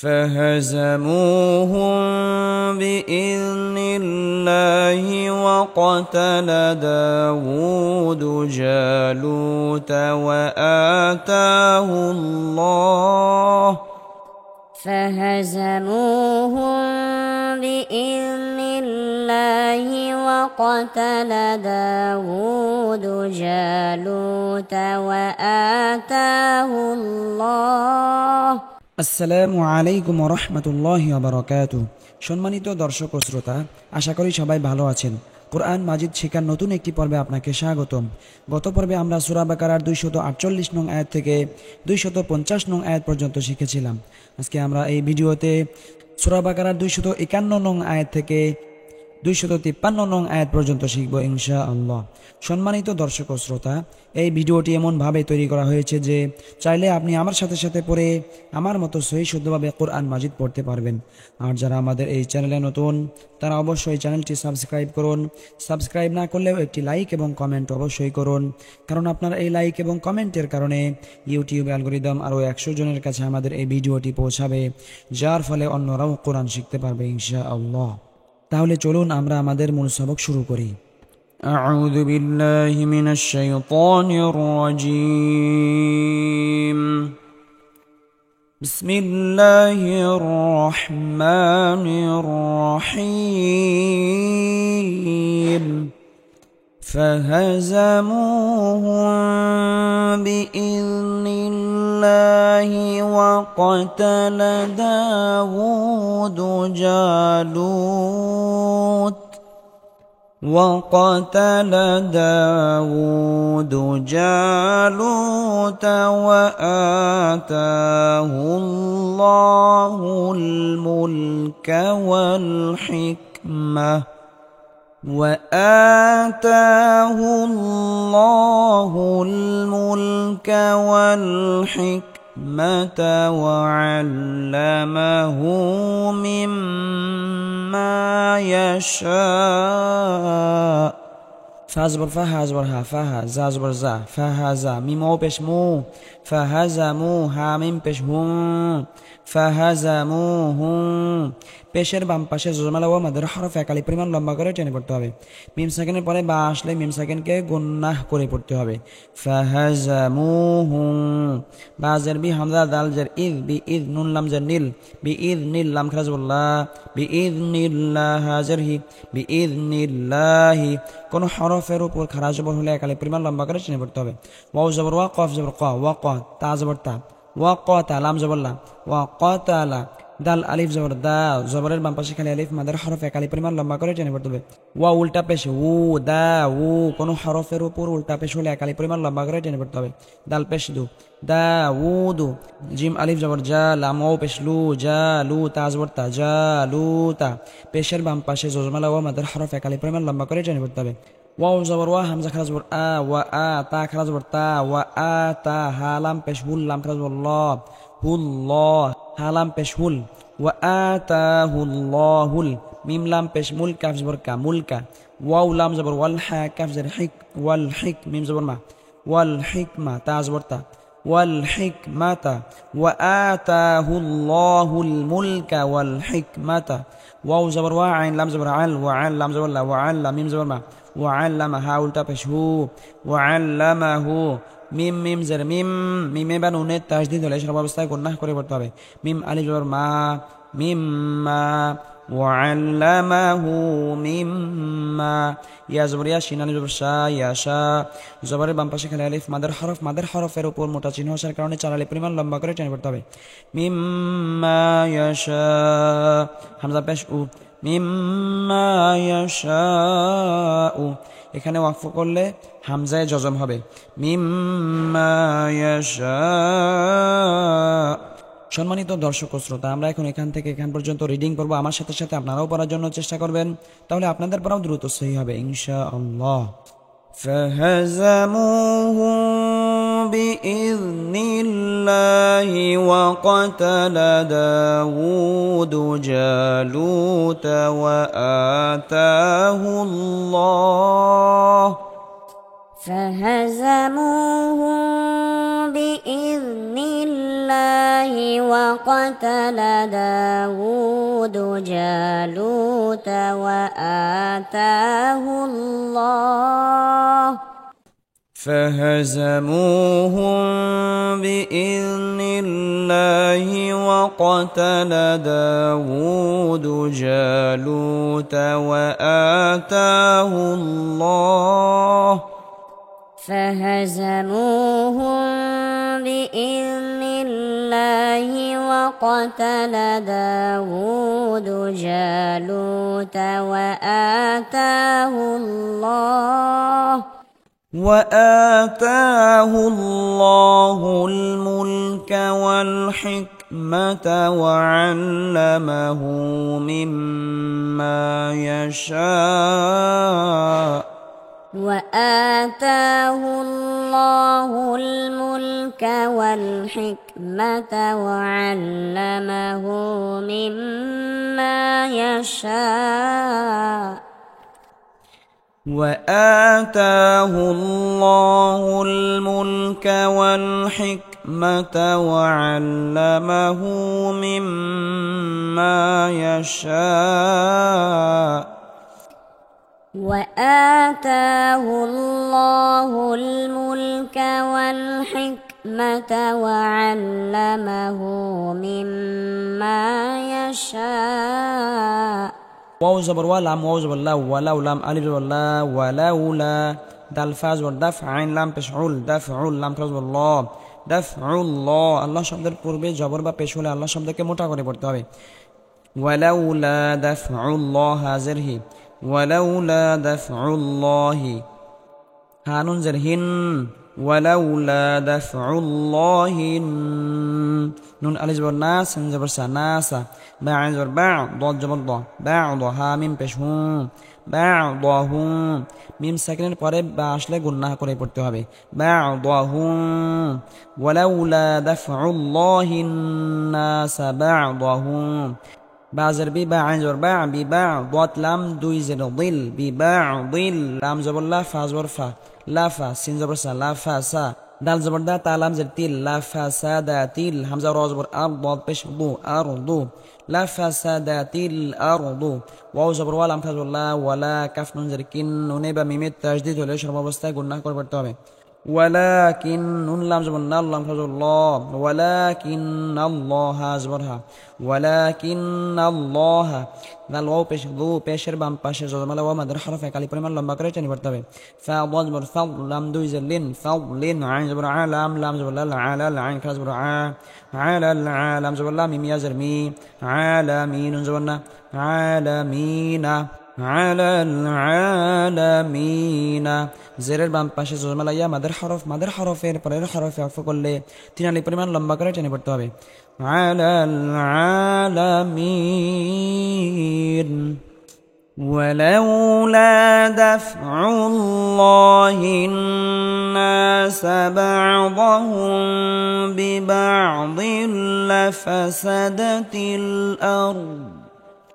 فهزموهم بإذن الله وقتل داود جالوت فهزموهم بإذن الله وقتل داود جالوت وآتاه الله। আসসালামু আলাইকুম ওয়া রাহমাতুল্লাহি ওয়া বারাকাতুহু। সম্মানিত দর্শক ও শ্রোতা, আশা করি সবাই ভালো আছেন। কোরআন মাজিদ শেখার নতুন একটি পর্বে আপনাকে স্বাগতম। গত পর্বে আমরা সূরা বাকারার 248 নং আয়াত থেকে 250 নং আয়াত পর্যন্ত শিখেছিলাম। আজকে আমরা এই ভিডিওতে সূরা বাকারার 251 নং আয়াত থেকে 253 নং আয়াত পর্যন্ত শিখব ইনশাআল্লাহ। সম্মানিত দর্শক ও শ্রোতা, এই ভিডিওটি এমনভাবে তৈরি করা হয়েছে যে চাইলে আপনি আমার সাথে সাথে পড়ে আমার মতো সহি শুদ্ধভাবে কোরআন মাজিদ পড়তে পারবেন। আর যারা আমাদের এই চ্যানেলে নতুন, তারা অবশ্যই চ্যানেলটি সাবস্ক্রাইব করুন। সাবস্ক্রাইব না করলেও একটি লাইক এবং কমেন্ট অবশ্যই করুন, কারণ আপনার এই লাইক এবং কমেন্টের কারণে ইউটিউব অ্যালগরিদম আরও 100 জনের কাছে আমাদের এই ভিডিওটি পৌঁছাবে, যার ফলে অন্যরাও কোরআন শিখতে পারবে ইনশাআল্লাহ। তাহলে চলুন আমরা আমাদের মূল সবক শুরু করি। আউযু বিল্লাহি মিনাশ শাইতানির রাজীম। বিসমিল্লাহির রহমানির রহিম। فهزموهم بإذن الله وقتل داود جالوت وآتاه الله الملك والحكمة وعلمه مما يشاء। فازبر فهازبر ها فها زازبر زا فهازا ميمو بش مو فهزمو ها ميم بش هم فهزموهم। পেশের বাম পাশে জজমালা ওয়া মাদের হরফ একালি পরিমাণ লম্বা করে টেনে পড়তে হবে। মিম সেকেন্ডের পরে বা আসলে মিম সেকেন্ডকে গুন্নাহ করে পড়তে হবে। ফাহাজামুহুম বাজের বি হামজা দাল জার ইদ বি ইদ নুন লাম জার নীল বি ইদ নীল লাম খারাজুল্লাহ বি ইদ নীল্লাহ হাজার হি বি ইদ নীল্লাহি। কোন হরফের উপর খারাজ জবর হলে একালি পরিমাণ লম্বা করে টেনে পড়তে হবে। ওয়াও জবর ওয়া কফ জবর ক ওয়া ক তা জবর তা ওয়া ক তা লাম জবর লা ওয়া ক তা লা দাল আলিফ জবর দা জবরের বাম পাশে খালি আলিফ মাদের হরফ একালি পরিমাণ লম্বা করে টেনে পড়তে হবে। ওয়া উল্টা পেশ উ দা উ কোন হরফের উপর উল্টা পেশ হলে একালি পরিমাণ লম্বা করে টেনে পড়তে হবে। দাল পেশ দু দা উ দু জিম আলিফ জবর জা লাম ও পেশ লু জা লু তা জবর তা জা লু তা পেশের বাম পাশে জজমালা ওয়া মাদের হরফ একালি পরিমাণ লম্বা করে টেনে পড়তে হবে। ওয়াও জবর ওয়া হামজা খারাজ জবর আ ওয়া আ তা খারাজ জবর তা ওয়া আ তা হালাম পেশ হুল লাম খারাজ জবর ল হুল্লাহ হালাম পেশ হুল ওয়া আতাহুল্লাহুল মিম লাম পেশ মুল কাফ জবর কা মুলকা ওয়াও লাম জবর ওয়াল হা কাফ জবর হিক ওয়াল হিক মিম জবর মা ওয়াল হিকমা তা জবর তা ওয়াল হিকমাতা ওয়া আতাহুল্লাহুল মুলকা ওয়াল হিকমাতা ওয়াও জবর ওয়া আইন লাম জবর আল ওয়া আল লাম জবর লা ওয়া আল লাম মিম জবর মা ওয়া আল্লামা হা উল্টা পেশ হু ওয়া আল্লামাহু মিম মিম জের মিম মিমে বা নুনে তাসদীদ হলে সর্ব অবস্থায় গুনাহ করে পড়তে হবে। মিম আলিফ জবর মা মিম্মা ওয়া আল্লামাহু মিম্মা ইয়া জবর ইয়া শিন আলিফ জবর শা ইয়াশা জবরের বাম পাশে খালি আলিফ মাদের হরফের উপর মোটা চিহ্ন আসার কারণে চার আলিফ পরিমাণ লম্বা করে টেনে পড়তে হবে। মিম্মা ইয়াশা হামজা পেশ উ মিম্মা ইয়াশাউ এখানে ওয়াকফ করলে হামজায় জজম হবে মিম্মা ইয়াশা। সম্মানিত দর্শক ও শ্রোতা, আমরা এখন এখান থেকে এখান পর্যন্ত রিডিং করব। আমার সাথে সাথে আপনারাও পড়ার জন্য চেষ্টা করবেন, তাহলে আপনাদের পড়াও দ্রুত সহি হবে ইনশাআল্লাহ। فهزموهم بإذن الله وقتل داود جالوت وآتاه الله فهزموهم بإذن الله الله وقتل داود جالوت فهزموهم بإذن الله وقتل داود جالوت وآتاه الله فهزموهم بإذن الله وقتل داود جالوت وآتاه الله الملك والحكمة وعلمه مما يشاء وآتاه الله الملك والحكمة وعلمه مما يشاء وآتاه الله الملك والحكمة وعلمه مما يشاء وآتاه الله الملك والحكمة وعلمه مما يشاء واو زبر ولام واو زبر لا ولو لام ألف زبر لا ولولا دال فاز والدفع عين لام পেশউল دفعul লাম ক্রস الله دفعullah আল্লাহ শব্দের পূর্বে জবর বা পেশ হলে আল্লাহ শব্দকে মোটা করে পড়তে হবে ولولا دفعullah হাজিরহি ولولا دفعullah হানুন জারহিন ولولا دفعullah نون ألف زبر ناس سين زبر سناسا باع زبر باع ضاد زبر ضا بعضها ميم পেশ হু بعضهم মিম সেকেন্ডের পরে বা আসলে গুণনা করে পড়তে হবে بعضهم ولولا دفعullah الناس بعضهم বাজার বি বা আইন জবর বা বি বা ضاد লাম দুই জের দিল বি বা দিল লাম জবর লা ফা জবর ফা লা ফা সিন জবর সা লা ফা সা দাল জবর দা তা লাম জের তিল লা ফা সা দা তিল হামজা র জবর আর ضاد পেশ দু আর দু লা ফা সা দা তিল আর দু ওয়াও জবর ওয়া লাম ফা জবর লা ওয়ালা কাফ নুন জের কিন নুনে বা মিমে তাসদীদ হলে সর্বাবস্থায় গুণনা করে পড়তে হবে ولكن نون لام زبر نال لام فجر الله ولكن الله زبرها ولكن الله دال واو পেশ দু পেশের বাম পাশে জজমালা ওয়া মাদের হরফ একালি পরিমাণ লম্বা করে টেনে পড়তে হবে ফা ضاد زبر فض لام দুই জলিন فضلين عين زبر ع لام لام زبر لا على العين كاف زبر ع على العالم زبر لا ميم يا زر مي عالمين زبرنا عالمين على العالمين জেরের বাম পাশে জজমালা ইয়া মাদের হরফের পরের হরফে আফ করলে তিন আলি পরিমাণ লম্বা করে টেনে পড়তে হবে على العالمين ولولا دفع الله الناس بعضهم ببعض لفسدت الأرض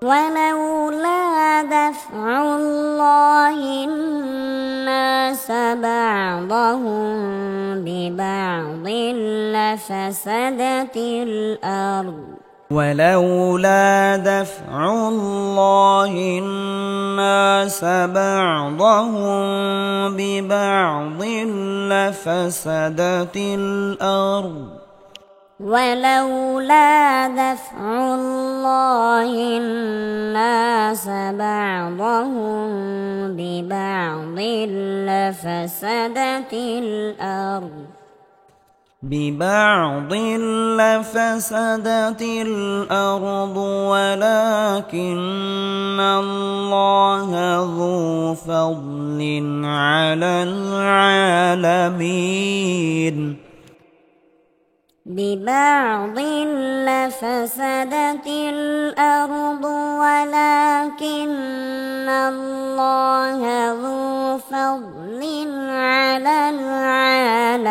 ولولا دفع الله الناس بعضهم ببعض لفسدت الأرض ولولا دفع الله الناس بعضهم ببعض لفسدت الأرض ولولا دفع الله الناس بعضهم ببعض لفسدت الأرض ببعض لفسدت الأرض ولكن الله ذو فضل على العالمين ببعض لفسدت الأرض ولكن الله ذو فضل على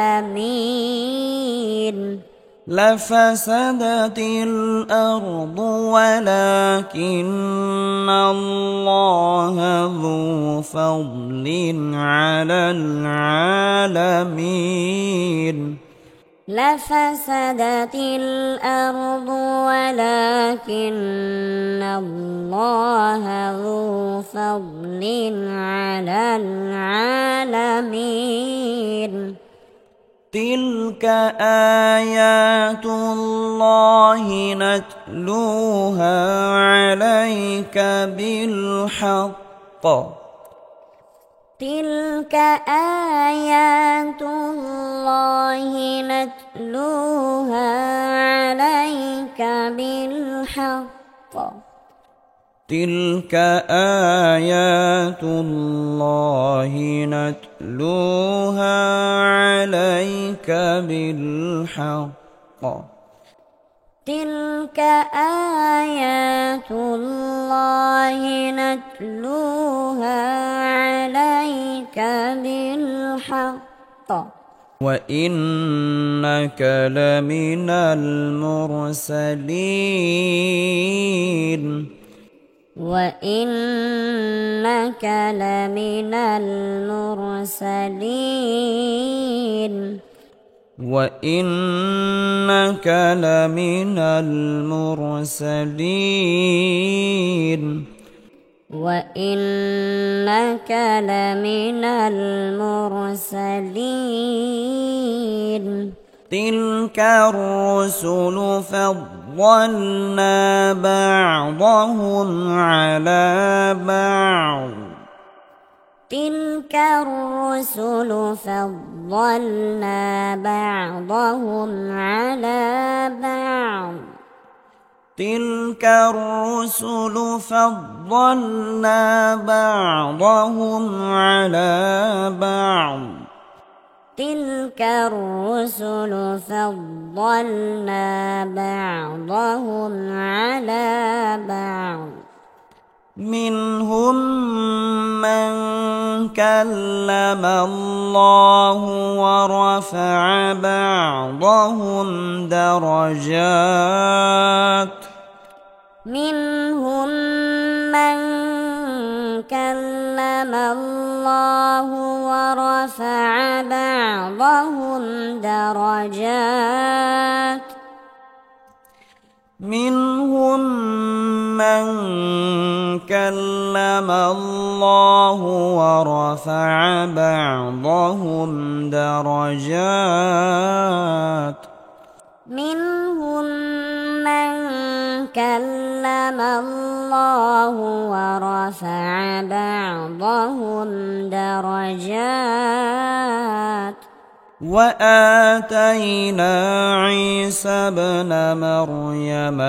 العالمين لفسدت الأرض ولكن الله ذو فضل على العالمين لفسدت الأرض ولكن الله ذو فضل على العالمين تلك آيات الله نتلوها عليك بالحق تلك آيات الله نتلوها عليك بالحق تلك آيات الله نتلوها عليك بالحق تلك آيات الله نتلوها عليك بالحق وإنك لمن المرسلين وإنك لمن المرسلين وإنك لمن المرسلين وإنك لمن المرسلين تلك الرسل فضلنا بعضهم على بعض تلك الرسل فضلنا بعضهم على بعض تلك الرسل فضلنا بعضهم على بعض تلك الرسل فضلنا بعضهم على بعض منهم من كلم الله ورفع بعضهم درجات منهم من كلم الله ورفع بعضهم درجات منهم من كلم الله ورفع بعضهم درجات منهم من كلم الله ورفع بعضهم درجات وآتينا عيسى ابن مريم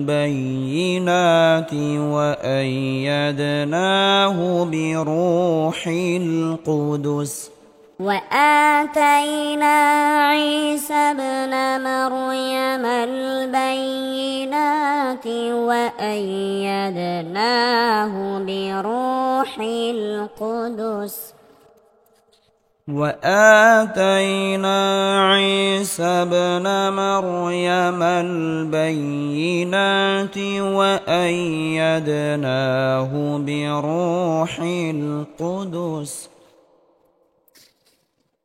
البينات وأيدناه بروح القدس وآتينا عيسى ابن مريم البينات وأيدناه بروح القدس وآتينا عيسى ابن مريم البينات وأيدناه بروح القدس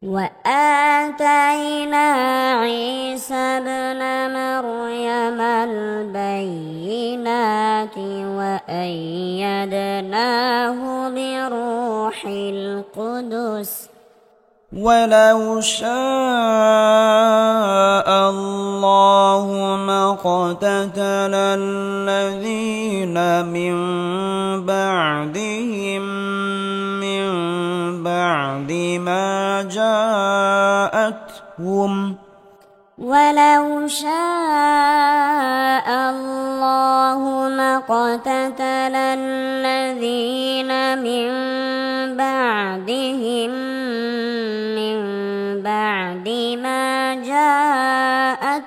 وآتينا عيسى ابن مريم البينات وأيدناه بروح القدس ولو شاء الله ما اقتتل الذين من بعدهم من بعد ما جاءتهم ولو شاء الله ما اقتتل الذين من بعدهم من بعد ما جاءتهم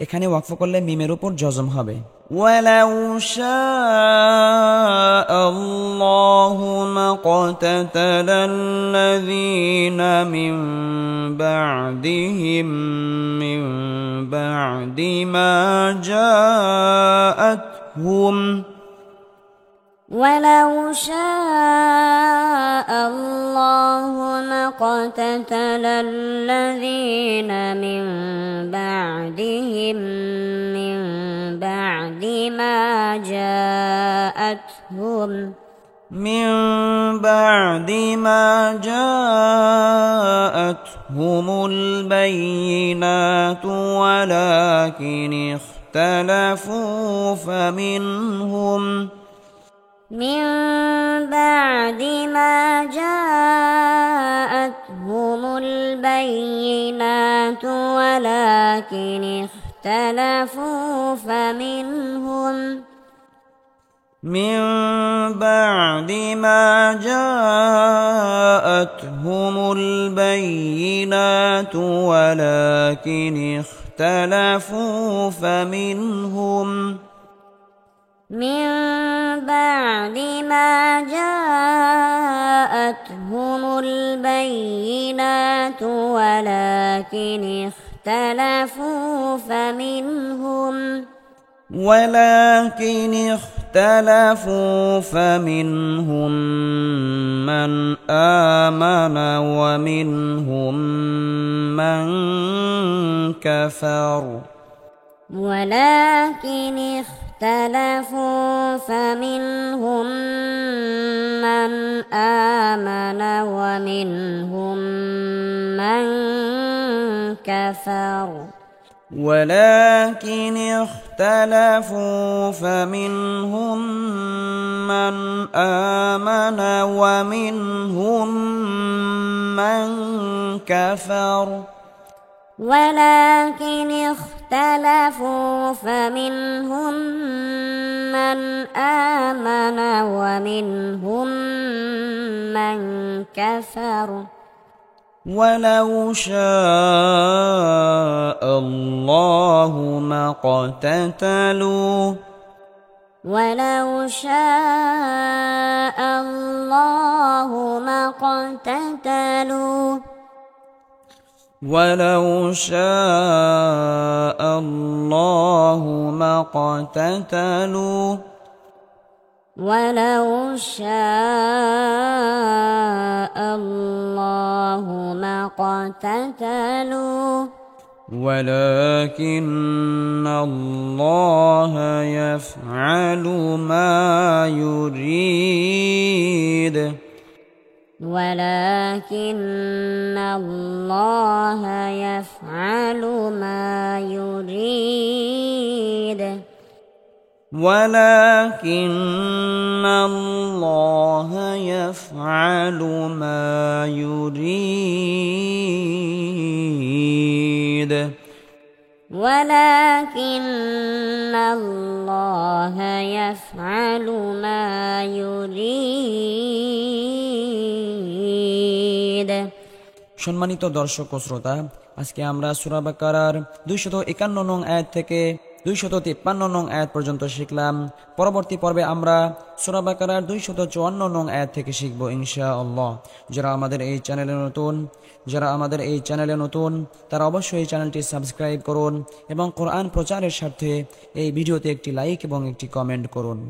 এখানে ওয়াকফ করলে মিমের উপর জজম হবে ولو شاء الله ما اقتتل الذين من بعدهم من بعد ما جاءتهم ولو شاء الله ما اقتتل الذين من بعدهم من بعد ما جاءتهم البينات ولكن اختلفوا فمنهم من بعد ما جاءتهم البينات ولكن اختلفوا فمنهم من بعد ما جاءتهم البينات ولكن اختلفوا فمنهم من بعد ما جاءتهم البينات ولكن اختلفوا فمنهم من آمن ومنهم من كفر فمنهم من آمن ومنهم من كفر ولكن اختلفوا فمنهم من آمن ومنهم من كفر ولكن اختلفوا فمنهم من آمن ومنهم من كفر ولو شاء الله ما اقتتلوا ولو شاء الله ما اقتتلوا ولو شاء الله ما اقتتلوا ولو شاء الله ما اقتتلوا ولكن الله يفعل ما يريد ولكن الله يفعل ما يريد ولكن الله يفعل ما يريد ولكن الله يفعل ما يريد সম্মানিত দর্শক ও শ্রোতা, আজকে আমরা সূরা বাকারার 251 নং আয়াত থেকে 253 নং আয়াত পর্যন্ত শিখলাম। পরবর্তী পর্বে আমরা সূরা বাকারার 254 নং আয়াত থেকে শিখব ইনশাআল্লাহ। যারা আমাদের এই চ্যানেলে নতুন তারা অবশ্যই এই চ্যানেলটি সাবস্ক্রাইব করুন এবং কোরআন প্রচারের স্বার্থে এই ভিডিওতে একটি লাইক এবং একটি কমেন্ট করুন।